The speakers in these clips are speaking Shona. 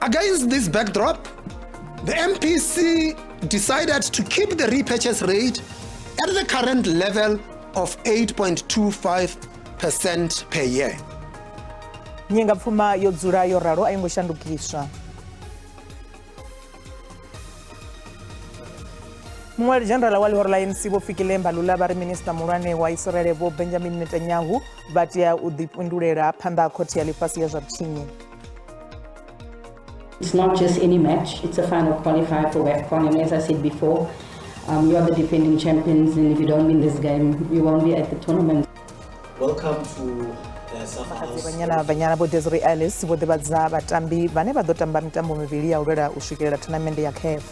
Against this backdrop, the MPC decided to keep the repurchase rate at the current level of 8.25% per year. Nyenga pfuma yodzula yoralo ayingoshandukiswa. Mwali General wali horla ANC bofikile mbalula bari Minister Mulwane wa Israel bo Benjamin Netanyahu batia udipindulera panda khoti ya lifasi ya Zwapchinyi. It's not just any match, it's a final qualifier for WAFCON, and as I said before, you are the defending champions, and if you don't win this game, you won't be at the tournament. Welcome to Banyana bo Desiree Ellis bo debadza batambi bane badotamba mitambo mivili ya urera ushikira tournament ya CAF.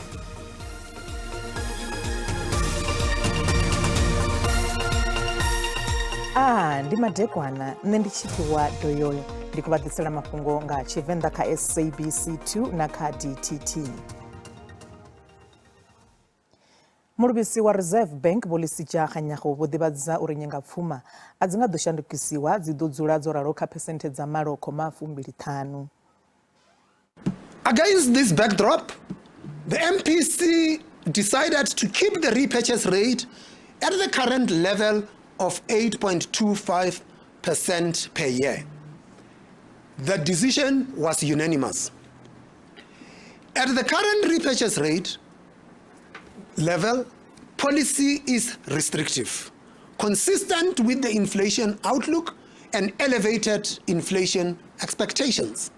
Ndi madekwana nendichitiwa doyoyo ndikubatisela Mafhungo nga Tshivenda ka SABC 2 na ka DTT. Mulubisi wa Reserve Bank bolisija khanyago bodebadza uri nyenga pfuma adzinga doshandukisiwa zidodzula zoralo ka percentage za malo koma 25. Against this backdrop, the MPC decided to keep the repurchase rate at the current level of 8.25% per year. The decision was unanimous. At the current repurchase rate level, policy is restrictive, consistent with the inflation outlook and elevated inflation expectations.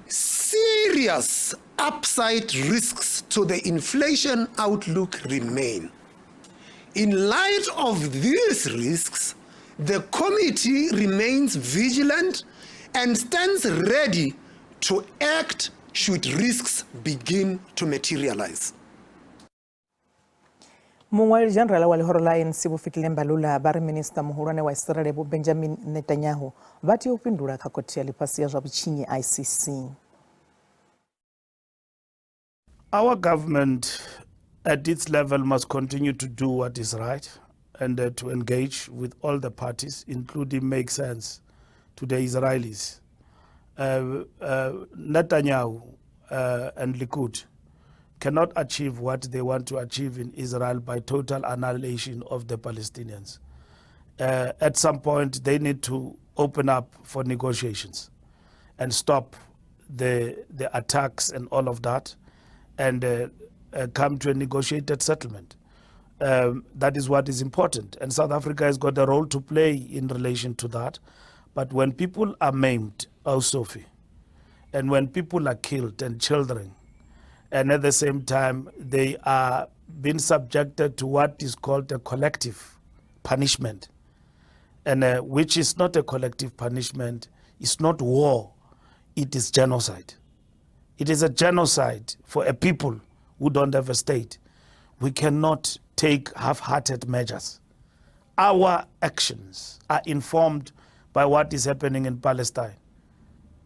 Serious upside risks to the inflation outlook remain. In light of these risks, the committee remains vigilant and stands ready to act should risks begin to materialize. Mwali General wali horla ANC bofikile mbalula bari Minister Mulwane wa Israel bo Benjamin Netanyahu bati upindula kakoti ya lifasi ya Zwapchinyi ICC. Our government at its level must continue to do what is right and to engage with all the parties, including make sense to the Israelis. Netanyahu and Likud cannot achieve what they want to achieve in Israel by total annihilation of the Palestinians. At some point, they need to open up for negotiations and stop the attacks and all of that, and come to a negotiated settlement. That is what is important. And South Africa has got a role to play in relation to that. But when people are maimed, Sophie, and when people are killed and children, and at the same time they are being subjected to what is called a collective punishment, and which is not a collective punishment, it's not war, it is genocide. It is a genocide for a people who don't have a state. We cannot take half-hearted measures. Our actions are informed by what is happening in Palestine.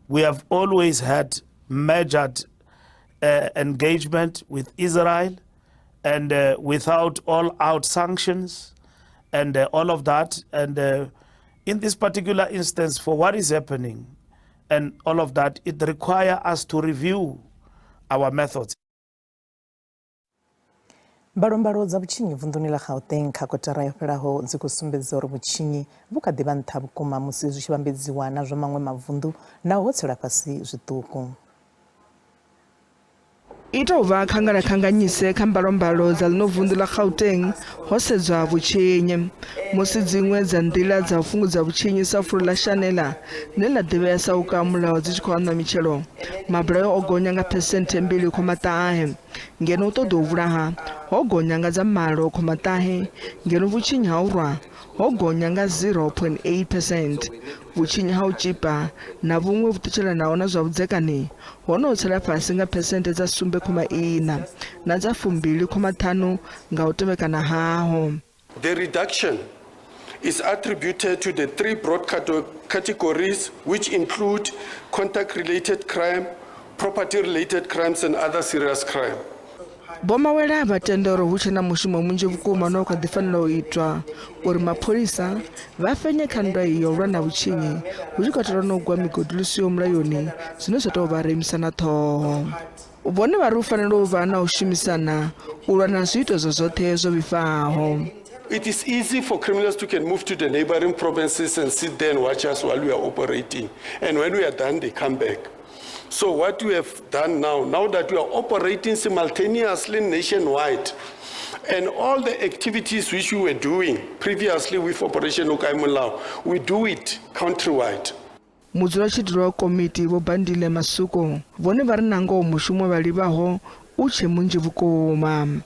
We have always had measured engagement with Israel, and without all-out sanctions and all of that. And in this particular instance, for what is happening and all of that, it requires us to review our methods. Barombaro za Buchinyi vundunila Gauteng kakotara yoperaho zikusumbedza uri Buchinyi bukadiba ntabukoma musi zvichivambidziwa nazvo mamwe mavundu nawo hotsera pasi zvituku. Itova khanganyise khambarombalo za linovundu la Gauteng hosedzwa Buchinyi musi dziṅwe dza ndila dza u fhungudza Buchinyi sa fulo la shanela nela devesa u kamula dzi tshi khou anwa mitshelo mabulayo o gonya nga percent 2.8 ngeno to do vulaha ho gonya nga dza malo 0.8 ngeno Buchinyi ha urwa ho gonya nga 0.8%. Buchinyi ha u chipa na vhuṅwe vhuṱutshela naho na zwa vhudzekani hono tsela fhasi nga percent dza 7.4 na dza 2.5 nga u tevhekana haho. The reduction is attributed to the three broad categories, which include contact-related crime, property-related crimes, and other serious crime. Bomawela vha tenda uri hu tshe na mushumo munzhi vhukuma no kha ḓi fanela u itwa uri mapholisa vha fenye kha nndwa iyo lwa na vhutshinyi hu tshi katelwa na u gwa migodi ḽi siho mulayoni zwine zwa tou vha remisa na ṱhoho. Vhone vha ri u fanela u vha na u shumisana u lwa na zwiito zwoṱhe zwo vhifhaho. It is easy for criminals to can move to the neighboring provinces and sit there and watch us while we are operating. And when we are done, they come back. So what we have done now that we are operating simultaneously nationwide, and all the activities which we were doing previously with Operation Okaimulao, we do it countrywide. Mudzulatshidulo wa komiti Vho Bandile Masuku vhone vha ri nangoho mushumo vha livhaho u tshe munzhi vhukuma.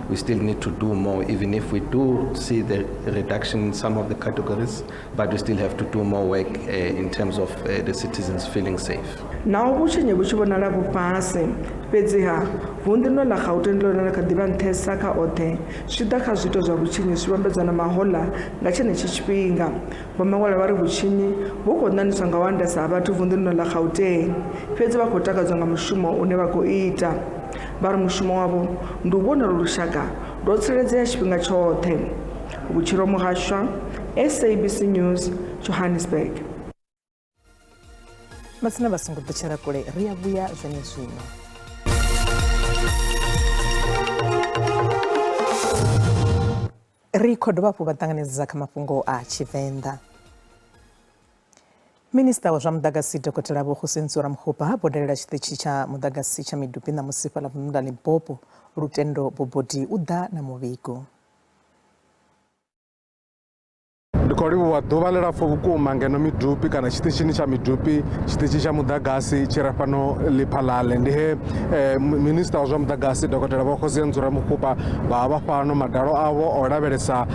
We still need to do more, even if we do see the reduction in some of the categories, but we still have to do more work in terms of the citizens feeling safe. Naho vhutshinyi vhu tshi vhonala vhufhasi, fhedziha vunḓu ḽo ḽa Gauteng ḽone kha ḓi vha nṱhesa kha oṱhe zwi ḓa kha zwiito zwa vhutshinyi zwi vhambedzwa na mahoḽa nga tshenetshi tshifhinga. Vho Mawela vha ri vhutshinyi vhu khou ṋaṋiswa nga u andesa ha vhathu vunḓuni ḽa Gauteng, fhedzi vha khou takadzwa nga mushumo une vha khou ita. Vha ri mushumo wavho ndi u vhona uri lushaka lwo tsireledzea tshifhinga tshoṱhe. Vhutshilo Muhashwa, SABC News, Johannesburg. Masina vha songo ḓetshela kule ri a vhuya zwenezwino. Ri khou dovha hafhu vha ṱanganedza kha mafhungo a Tshivenda. Minista wa zwa mudagasi Dr. Vho Hussein Mkhupa ha bodelela tshiṱitshi tsha mudagasi tsha Midupi na Musipa ḽa vunḓu ḽa Limpopo Lutendo Bobodi u ḓa na muvhigo. Ndi khou livhuwa ḓuvha ḽilapfhu vhukuma ngeno Midupi kana tshiṱitshini tsha Midupi tshiṱitshi tsha mudagasi tshi re fhano Lephalale. Ndi he minista wa zwa mudagasi Dr. Vho Hussein Mkhupa vha vha fhano madalo avho o lavhelesa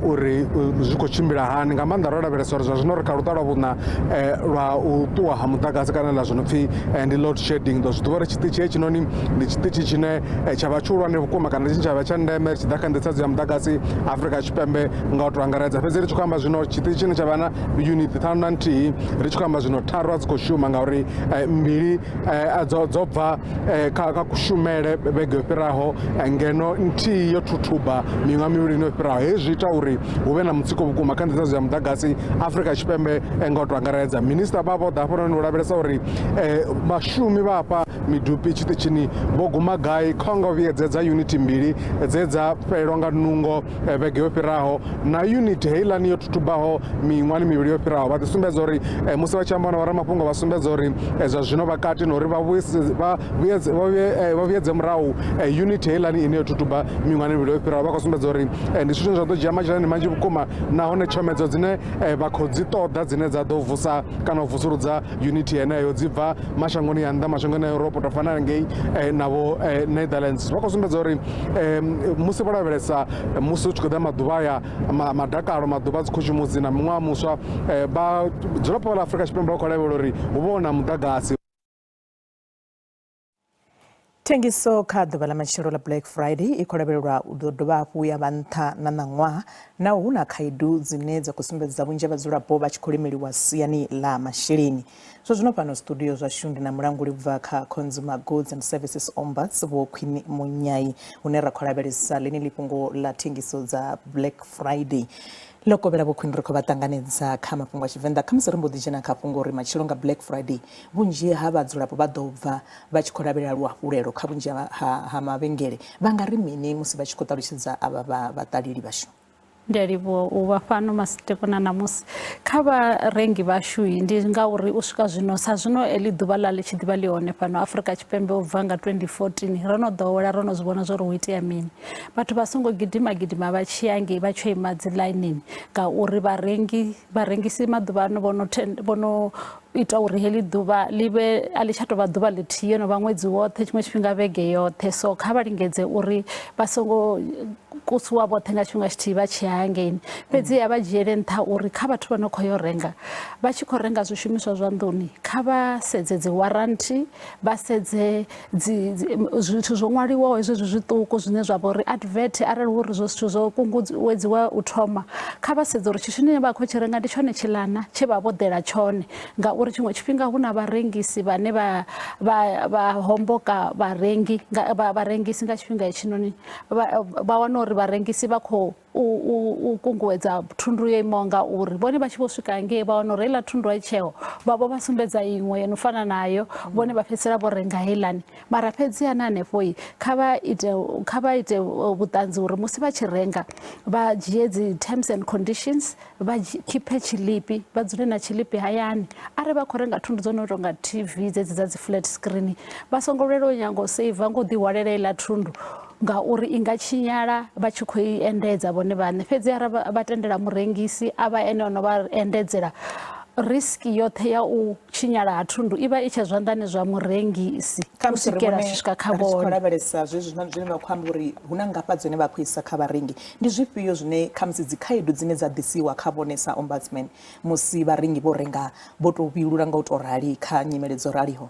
uri zwi khou tshimbila hani nga maanḓa ro lavhelesa uri zwa zwino ri kha luṱa lwa vhuṋa lwa u ṱuwa ha mudagasi kana ḽa zwi no pfhi ndi load shedding. Ḓo zwi ḓivha uri tshiṱitshi hetshinoni ndi tshiṱitshi tshine tsha vha tshihulwane vhukuma kana tshine tsha vha tsha ndeme ri tshi ḓa kha nḓisedzo ya mudagasi Afrika Tshipembe nga u tou angaredza. Fhedzi ri tshi khou amba zwino tshiṱitshi tshine tsha vha na unit 1,000 ri tshi khou amba zwino tharu a dzi khou shuma ngauri mbili dzo bva kha kushumele vhege yo fhiraho ngeno nthihi yo thuthuba miṅwaha mivhili yo fhiraho. Hezwi ita uri hu vhe na mutsiko vhukuma kha nḓisedzo ya mudagasi Afrika Tshipembe nga u tou angaredza. Minista vha vho ḓa hafhanoni u lavhelesa uri vhashumi vha hafha Midupi tshiṱitshini vho guma gai kha nga u vhuyedzedza uniti mbili dze dza fhelelwa nga nungo vhege yo fhiraho na uniti heiḽani yo thuthubaho miṅwahani mivhili yo fhiraho. Vha ḓi sumbedza uri musi vha tshi amba na vharamafhungo vha sumbedza uri zwa zwino vha kati na uri vha vhuyedze murahu uniti heiḽani ine yo thuthuba miṅwahani mivhili yo fhiraho. Vha khou sumbedza uri ndi zwithu zwa ḓo dzhia masheleni manzhi vhukuma nahone tshomedzo dzine vha khou dzi ṱoḓa dzine dza ḓo vusa kana u vusuludza uniti heneyo dzi bva mashangoni ya nnḓa mashangoni a Europe to fana ngei navho Netherlands. Vha khou sumbedza uri musi vho lavhelesa musi hu tshi khou ḓa maḓuvha aya madakalo maḓuvha dzi khushumusisi na miṅwaha muswa vhadzulapo vha Afrika Tshipembe vha khou lavhelela uri hu vha hu na mudagasi. Thengiso kha ḓuvha ḽa matshelo ḽa Black Friday i khou lavhelelwa u ḓo dovha hafhu ya vha nṱha na ṋaṅwaha naho hu na khaedu dzine dza khou sumbedza vhunzhi ha vhadzulapo vha tshi khou lemeliwa siani ḽa masheleni. Zwo zwino fhano studio zwashu ndi na mulanguli ubva kha Consumer Goods and Services Ombuds Vho Khwini Munyai hune ra khou lavhelesa ḽeneḽi fhungo ḽa thengiso dza Black Friday. Lokovela Vho Khwini ri khou vha ṱanganedza kha mafhungo a Tshivenḓa kha musi ri mbo ḓi dzhena kha fhungo uri matshelo nga Black Friday vhunzhi ha vhadzulapo vha ḓo bva vha tshi khou lavhelela luhafhulelo kha vhunzhi ha mavhengele. Vha nga ri mini musi vha tshi khou ṱalutshedza avha vhaṱaleli vhashu? Ndi a livhuwa u vha fhano masiteko na namusi kha vharengi vhashu ndi ngauri u swika zwino sa zwino eḽi ḓuvha ḽa ḽi tshi ḓivha ḽi hone fhano Afrika Tshipembe u bva nga 2014 ro no ḓowela ro no zwi vhona zwo ri hu itea mini. Vhathu vha songo gidima vha tshi ya ngei vha tshi ima dzi ḽainini ngauri vharengisi maḓuvhano vho no ita uri heḽi ḓuvha ḽi vhe a ḽi tsha tou vha ḓuvha ḽithihi no vha ṅwedzi woṱhe tshiṅwe tshifhinga vhege yoṱhe. So kha vha lingedze uri vha songo kusiwa vhoṱhe nga tshifhinga tshithihi vha tshi ya hangeni fhedziha vha dzhiele nṱha uri kha vhathu vha no khou yo renga vha tshi khou renga zwishumiswa zwa nḓuni kha vha sedze dzi waranthi vha sedze zwithu zwo ṅwaliwaho hezwo zwiṱuku zwine zwa vha uri advert arali uri zwo zwithu zwo kunguwedziwa u thoma kha vha sedze uri tshithu tshine vha khou tshi renga ndi tshone tshiḽana tshe vha vho ḓela tshone ngauri tshiṅwe tshifhinga hu na vharengisi vhane vha homboka vharengisi nga tshifhinga hetshinoni vha wana uri vharengisi vha khou u kunguwedza thundu yo imaho nga uri vhone vha tshi vho swika hangei vha wana uri heiḽa thundu ya tsheo vha vho vha sumbedza iṅwe yo no fana nayo vhone vha fhedzisela vho renga heiḽani mara fhedziha na hanefho kha vha ite vhuṱanzi uri musi vha tshi renga vha dzhie dzi terms and conditions vha khiphe tshiḽipi vha dzule na tshiḽipi hayani arali vha khou renga thundu dzo no tou nga TV dzedzi dza dzi flat screen vha songo lwela u nyanga u seiva ngo ḓihwalela heiḽa thundu ngauri i nga tshinyala vha tshi khou i endedza vhone vhaṋe fhedzi arali vha tendela murengisi a vha ene ono vha endedzela riski yoṱhe ya u tshinyala ha thundu i vha i tshe zwanḓani zwa murengisi u swikela swika kha vhone lavhelesa zwezwi zwine vha khou amba uri hu na ngafha dzine vha khou isa kha vharengi ndi zwifhio zwine khamusi dzi khaedu dzine dza ḓisiwa kha vhone sa ombudsman musi vharengi vho renga vho tou vhilula nga u tou rali kha nyimele dzo raliho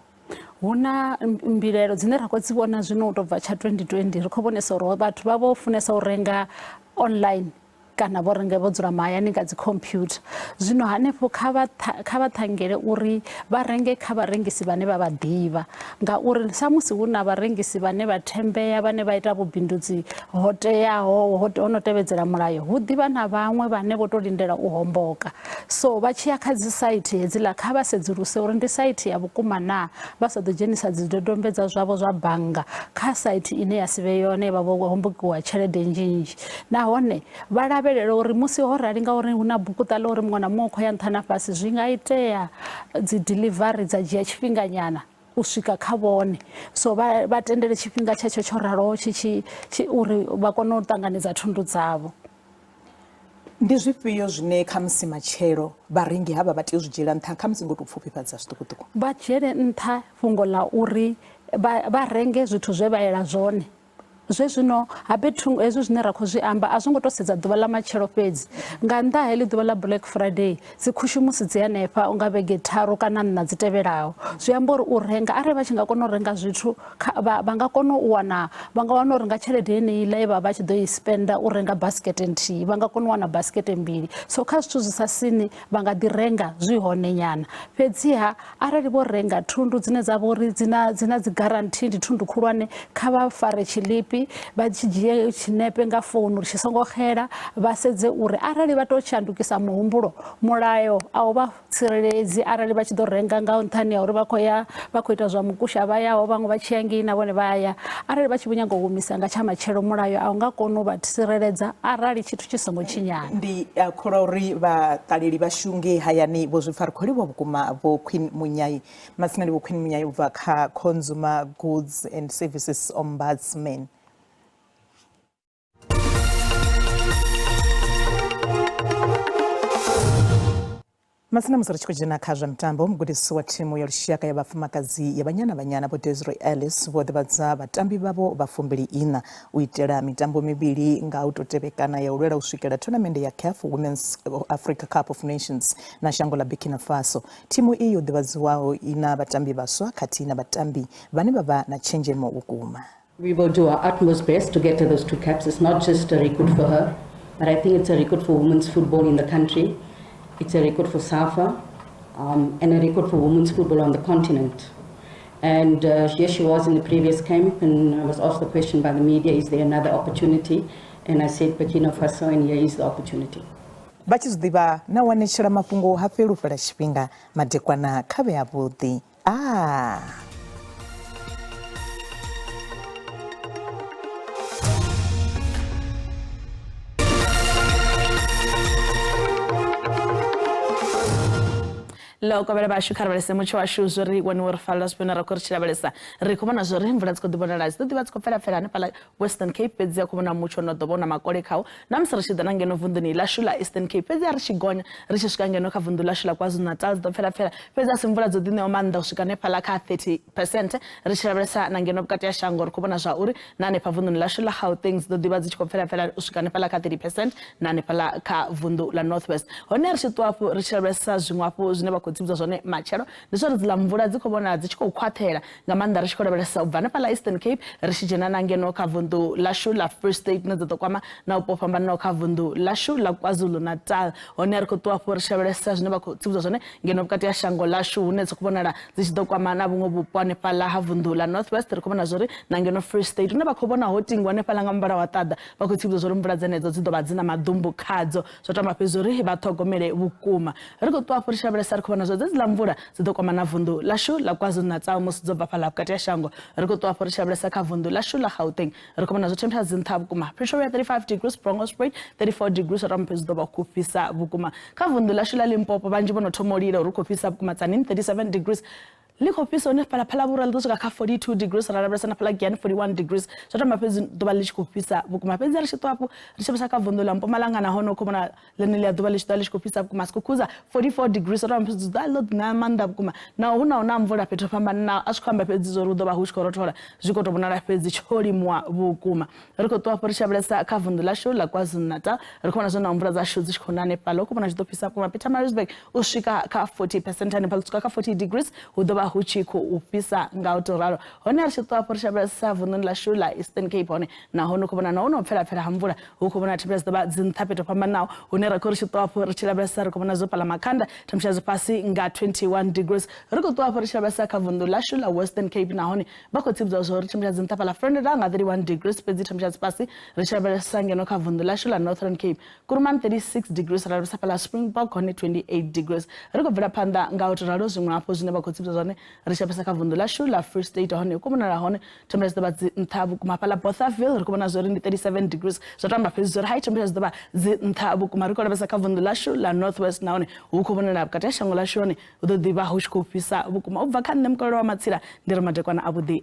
hu na mbilelo dzine ra khou dzi vhona zwino u tou bva tsha 2020 ri khou vhonesa uri vhathu vha vho funesa u renga online kana vho renga vho dzula mahayani nga dzi computer zwino hanefho kha vha ṱhangele uri vha renge kha vharengisi vhane vha vha ḓivha ngauri sa musi hu na vharengisi vhane vha thembea vhane vha ita vhubindudzi ho teaho ho no tevhedzela mulayo hu ḓivha na vhaṅwe vhane vho tou lindela u homboka so vha tshi ya kha dzi site hedziḽa kha vha sedzuluse uri ndi site ya vhukuma na vha sa ḓo dzhenisa zwidodombedzwa zwavho zwa bannga kha site ine ya si vhe yone vha vho hombokiwa tshelede nnzhi nahone vha lavhelela uri musi ho rali ngauri hu na bukuṱa ḽa uri muṅwe na muṅwe khou ya nṱha na fhasi zwi nga itea dzi delivery dza dzhia tshifhinga nyana u swika kha vhone so vha tendele tshifhinga tshetsho tsho raloho uri vha kone u ṱanganedza thundu dzavho ndi zwifhio zwine khamusi matshelo vharengi havha vha tea u zwi dzhiela nṱha khamusi ngo tou pfufhifhadza zwiṱukuṱuku vha dzhiele nṱha fhungo ḽa uri vha renge zwithu zwe vha yela zwone zwezwino habe hezwo zwine ra khou zwi amba a zwi ngo tou sedza ḓuvha ḽa matshelo fhedzi nga nnḓa heḽi ḓuvha ḽa Black Friday dzi khushumusi dzi hanefha unga vhege tharu kana nṋa dzi tevhelaho zwi amba uri u renga arali vha tshi nga kona u renga zwithu vha nga kona u wana vha nga wana uri nga tshelede yeneiḽa vha vha tshi ḓo i spenda u renga basket nthihi vha nga kona u wana basket mbili so kha zwithu zwi sa sini vha nga ḓi renga zwi hone nyana fhedziha arali vho renga thundu dzine dza vha uri dzina dzi guarantee ndi thundu khulwane kha vha fare tshiḽipi vha tshi dzhie tshinepe nga founu uri tshi songo xela vha sedze uri arali vha tou shandukisa muhumbulo mulayo a u vha tsireledzi arali vha tshi ḓo renga nga nṱhani ya uri vha khou ita zwa mukusha vha yaho vhaṅwe vha tshi ya ngei na vhone vha ya arali vha tshi vho nyaga u humisa nga tsha matshelo mulayo a u nga kona u vha tsireledza arali tshithu tshi songo tshinyana ndi kholwa uri vhaṱaleli vhashu ngei hayani vho zwi pfa ri khou livhuwa vhukuma vho Queen Munyai masinani vho Queen Munyai u bva kha Consumer Goods and Services Ombudsman masina musi ri tshi khou dzhena kha zwa mitambo mugudisi wa thimu ya lushaka ya vhafumakadzi ya banyana vho Desiree Ellis vho ḓivhadza vhatambi vhavho vha 24 u itela mitambo mivhili nga u tou tevhekana ya u lwela u swikela thonamende ya CAF Women's Africa Cup of Nations na shango la Burkina Faso thimu iyi yo ḓivhadziwaho ina vhatambi vhaswa khathihi na vhatambi vhane vha vha na tshenzhemo vhukuma. We will do our utmost best to get to those 2 caps. It's not just a record for her, but I think it's a record for women's football in the country. It's a record for SAFA and a record for women's football on the continent. And here she was in the previous camp, and I was asked the question by the media, is there another opportunity? And I said, Burkina Faso, and here is the opportunity. Vachizdiva na wanetshela mafhungo ha felufela tshifhinga madekwana khavhe ya vhuḓi. loko vele va xikha ri mutsho wa shu zwo ri wani wo ri falla spina ra khori chilavelesa ri khomana zwo ri mvula tsko dibonala tso diva tsko fela fela ne pala Western Cape pedzi ya khomana mutsho no dobona makole khao na msiri xidana ngeno vunduni la shula Eastern Cape pedzi ya ri xigonya ri xi swika ngeno kha vundu la shula KwaZulu Natal do fela fela pedzi ya simvula dzo dine omanda swika ne pala kha 30% ri chilavelesa na ngeno bukati ya shango ri khomana zwa uri na ne pha vunduni la shula Gauteng do diva tsko fela fela swika ne pala kha 30% na ne pala kha vundu la Northwest hone ri xitwapo ri chilavelesa zwingwapo zwine ba khotsibza zwone machero ndi zwo ri dzila mvula dzi khobona dzi tshi khou khwathela nga maanḓa ri tshi khou lavhelesa ubva ne pala Eastern Cape ri tshi dzhena na ngeno kha vundu lashu la Free State ne dzo kwama na upo fhambanaho kha vundu lashu la KwaZulu Natal hone ri khou ṱuwa ri tshi lavhelesa zwine vha khou tsivhudza zwone ngeno vhukati ha shango lashu hune dzi khou vhonala dzi tshi ḓo kwama na vhuṅwe vhupo hanefhaḽa ha vundu la Northwest ri khou vhona zwori na ngeno Free State hune vha khou vhona ho tingwa hanefhaḽa nga muvhala wa ṱaḓa vha khou tsivhudza zwori mvula dzenedzo dzi ḓo vha dzi na maḓumbu khadzo zwo tamba fhedzi uri vha ṱhogomele vhukuma ri khou ṱuwa ri tshi lavhelesa ri khou vhona zwo dzi la mvula dzi ḓo kwama na vundu lashu la KwaZulu Natal musi dzo bva fhaḽa vhukati ha shango ri khou ṱuwa ri tshi lavhelesa kha vundu lashu la Gauteng ri khou vhona zwo temperature dzi nṱha vhukuma Pretoria 35 degrees Bronkhorstspruit 34 degrees rampezi ḓo vha khou fhisa vhukuma kha vundu lashu la Limpopo vhanzhi vho no thoma u lila uri khou fhisa vhukuma Tzaneen 37 degrees liko fhisa hone phala vhura ḽi ḓo swika kha 42 degrees ra lavhelesa na phala Giyani 41 degrees zwo tamba fhedzi ḓuvha ḽi tshi khou fhisa vhukuma fhedzi ri tshi ṱuwapo ri tshi vhesa kha vundu la Mpumalanga na hono khou vhona ḽine ḽi ḓuvha ḽi tshi khou fhisa vhukuma Sekhukhuzwa 44 degrees zwo tamba fhedzi ḓuvha ḽo na maanḓa vhukuma na huna na mvula fhethu fhambana a tshi khou amba fhedzi zwo ri ḓo vha hu tshi khou rothola zwi khou tou vhonala fhedzi tsho limuwa vhukuma ri khou ṱuwapo ri tshi lavhelesa kha vundu lashu la KwaZulu Natal ri khou vhona zwo na mvula dzashu dzi tshi khou na hanefhaḽa khou vhona zwi ḓo fhisa vhukuma Pietermaritzburg u swika kha 40% hanefhaḽa swika kha 40 degrees hu ḓo vha hu tshi khou fhisa nga u tou ralo hone ri tshi ṱuwapo ri tshi lavhelesa vunḓuni lashu la Eastern Cape hone na hone khou vhona na hono pfela ha mvula hu khou vhona temperature ḓo vha dzi nṱha fhethu fhambanaho hune ri khou ri tshi ṱuwapo ri tshi lavhelesa ri khou vhona zwo pala Makhanda temperature dzi fhasi nga 21 degrees ri khou ṱuwapo ri tshi lavhelesa kha vundu lashu la Western Cape na hone vha khou tsivhudza zwo ri temperature dzi nṱha fhaḽa Frendera nga 31 degrees fhedzi temperature dzi fhasi ri tshi lavhelesa ngeno kha vundu lashu la Northern Cape Kuruman 36 degrees ra lavhelesa fhaḽa Springbok hone 28 degrees ri khou bvela phanḓa nga u tou ralo zwiṅwe hafho zwine vha khou tsivhudza zwone ri tshi lavhelesa kha vundu lashu la Free State hone ku vhonala hone temperature ḓo vha dzi nṱha vhukuma fhaḽa Bothaville ri khou vhona zwori ndi 37 degrees zwo tamba fhedzi zwori high temperature ḓo vha dzi nṱha vhukuma ri khou lavhelesa kha vundu lashu la Northwest na hone hu khou vhonala vhukati ha shango lashu hone hu ḓo ḓi vha hu tshi khou fhisa vhukuma u bva kha nṋe mukololo wa Matsila ndi ri madekwana a vhuḓi